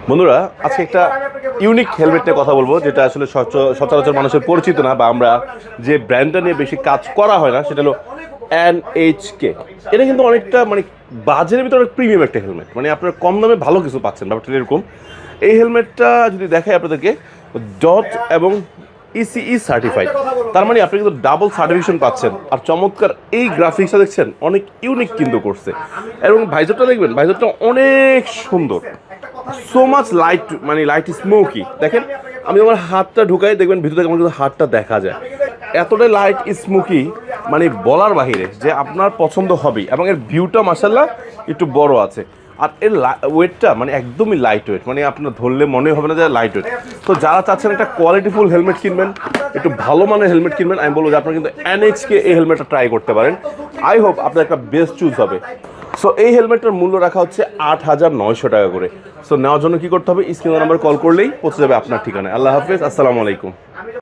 বন্ধুরা আজকে একটা ইউনিক হেলমেট নিয়ে কথা বলবো, যেটা আসলে সচরাচর মানুষের পরিচিত না, বা আমরা যে ব্র্যান্ডটা নিয়ে বেশি কাজ করা হয় না, সেটা হলো NHK। এটা কিন্তু অনেকটা মানে বাজারের ভিতরে অনেক প্রিমিয়াম একটা হেলমেট, মানে আপনার কম দামে ভালো কিছু পাচ্ছেন, ব্যাপারটা এরকম। এই হেলমেটটা যদি দেখাই আপনাদেরকে, ডট এবং ইসিই সার্টিফাইড, তার মানে আপনি কিন্তু ডাবল সার্টিফিকেশন পাচ্ছেন। আর চমৎকার এই গ্রাফিক্সটা দেখছেন, অনেক ইউনিক কিন্তু করছে। এবং ভাইজারটা দেখবেন, ভাইজারটা অনেক সুন্দর, সো মাচ লাইট, মানে লাইট স্মোকি। দেখেন আমি আমার হাতটা ঢুকাই, দেখবেন ভিতর থেকে আমার কিন্তু হাতটা দেখা যায়, এতটাই লাইট স্মোকি, মানে বলার বাহিরে যে আপনার পছন্দ হবেই। এবং এর ভিউটা মাশাআল্লাহ একটু বড় আছে, আর এর ওয়েটটা মানে একদমই লাইট ওয়েট, মানে আপনার ধরলে মনে হবে না যে লাইট ওয়েট। তো যারা চাচ্ছেন একটা কোয়ালিটিফুল হেলমেট কিনবেন, একটু ভালো মানের হেলমেট কিনবেন, আমি বলবো যে আপনারা কিন্তু NHK এই হেলমেটটা ট্রাই করতে পারেন। আই হোপ আপনার একটা বেস্ট চুজ হবে। সো এই হেলমেটটার মূল্য রাখা হচ্ছে 8,900 টাকা করে। সো নেওয়ার জন্য কি করতে হবে, স্ক্রিনের নাম্বার কল করলেই পৌঁছে যাবে আপনার ঠিকানায়। আল্লাহ হাফেজ, আসসালামু আলাইকুম।